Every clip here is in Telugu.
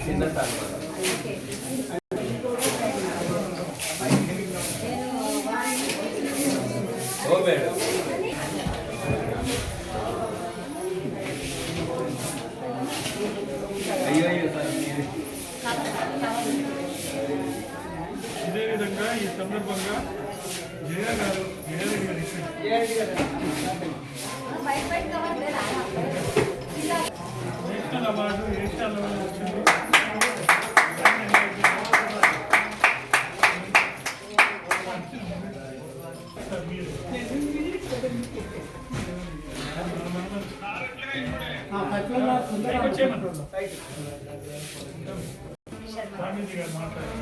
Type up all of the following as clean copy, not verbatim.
చిన్న సార్ ఓ మేడం ఇదే విధంగా ఈ సందర్భంగా నేషనల్ అవార్డు నేషనల్ అవార్డు వచ్చింది. స్వామీజీ గారు మాట్లాడారు.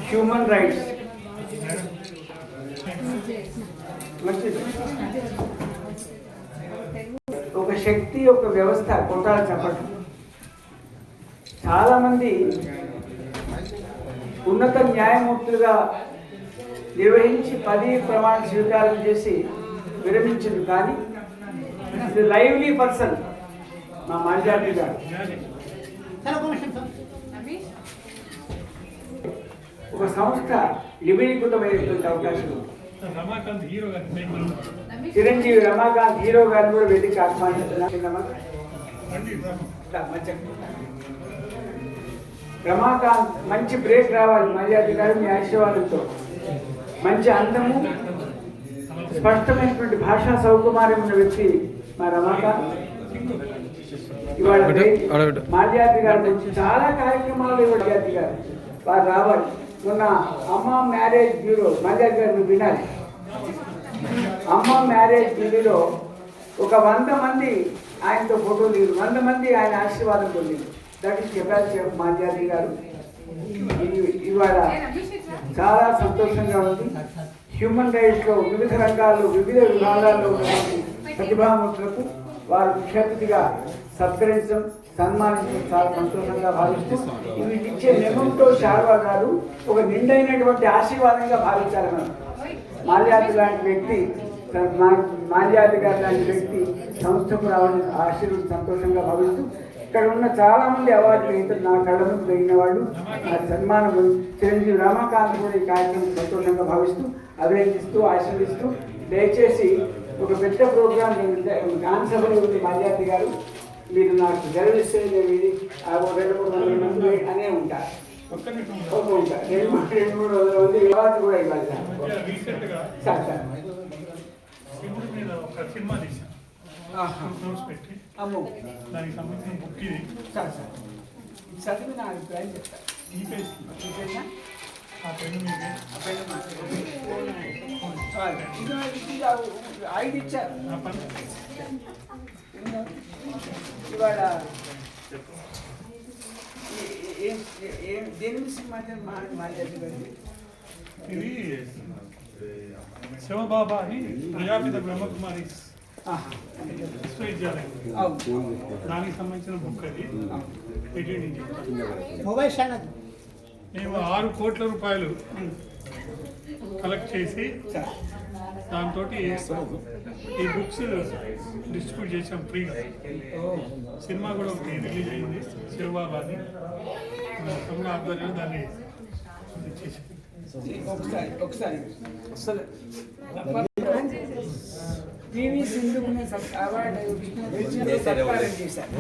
హ్యూమన్ రైట్స్ మంచిది. ఒక శక్తి ఒక వ్యవస్థ కొట్టాలి చెప్పటం. చాలామంది ఉన్నత న్యాయమూర్తులుగా నిర్వహించి 10 ప్రమాణ స్వీకారం చేసి విరమించింది. కానీ ఇది లైవ్లీ పర్సన్ మా మాల్యాద్రి గారు. ఒక సంస్థ విలీనీకృతమైనటువంటి అవకాశం. చిరంజీవి రమాకాంత్ హీరో గారిని కూడా వేదిక ఆహ్వానిస్తున్నాం. రమాకాంత్ మంచి బ్రేక్ రావాలి. మాల్యాద్రి గారు మీ ఆశీర్వాదంతో మంచి అందము స్పష్టమైనటువంటి భాషా సౌకుమార్యం ఉన్న వ్యక్తి మా రమాకాంత్. ఇవాళ మాల్యాద్రి గారి గురించి చాలా కార్యక్రమాలు మాల్యాద్రి గారు వారు రావాలి. మొన్న అమ్మ మ్యారేజ్ బ్యూరో మాల్యాద్రి గారు వినాలి. అమ్మ మ్యారేజ్ బ్యూరోలో ఒక 100 మంది ఆయనతో ఫోటోలు దిగారు. 100 మంది ఆయన ఆశీర్వాదం పొందింది. That is capacity of Malyadri గారు. ఇవాళ చాలా సంతోషంగా ఉంది. హ్యూమన్ రైట్స్లో వివిధ రంగాల్లో వివిధ విభాగాల్లో ఉన్నటువంటి ప్రతిభామూర్తులకు వారు ముఖ్య సత్కరించడం సన్మానించడం చాలా సంతోషంగా భావిస్తూ వీటికి ఇచ్చే మెమంటో శాల్వా గారు ఒక నిండైనటువంటి ఆశీర్వాదంగా భావించాలి. మనం మాల్యాద్రి లాంటి వ్యక్తి మాల్యాద్రి గారు లాంటి వ్యక్తి సంస్థకు రావడం ఆశీర్వాదం సంతోషంగా భావిస్తూ ఇక్కడ ఉన్న చాలా మంది అవార్డు గ్రహీతలు నా కళ్ళ ముందు తగిన వాళ్ళు నా సన్మానం చిరంజీవి రమాకాంత్ కూడా ఈ కార్యక్రమం సంతోషంగా భావిస్తూ అభినందిస్తూ ఆశీర్వదిస్తూ దయచేసి ఒక పెద్ద ప్రోగ్రాం గానసభలో ఉంది మాల్యాద్రి గారు. మీరు నాకు గర్విస్తే నేను ఇది 200-300 మంది అనే ఉంటారు. 200-300 మంది అవార్డు కూడా ఇవ్వాలి సార్. సార్ అమ్మో దానికి సంబంధించిన బుక్ ఇది. సార్ సార్ చదివి నా అభిప్రాయం చెప్తాను. ఐదు ఇచ్చారు. ఇవాళ దేని విషయం మాట్లాడుతుంది? ఇది శివబాబా అని ప్రజాపిత బ్రహ్మకుమారి విశ్వవిద్యాలయం దానికి సంబంధించిన బుక్ అది. మొబైల్ ఛానల్ మేము 6 కోట్ల రూపాయలు కలెక్ట్ చేసి దాంతో ఈ బుక్స్ డిస్ట్రిబ్యూట్ చేసాం ఫ్రీగా. సినిమా కూడా ఒకటి రిలీజ్ అయింది శివబాబాని ఆధ్వర్యంలో దాన్ని ఇచ్చేసాం. ఒకసారి పివి సింధుకు అవార్డు చేశారు.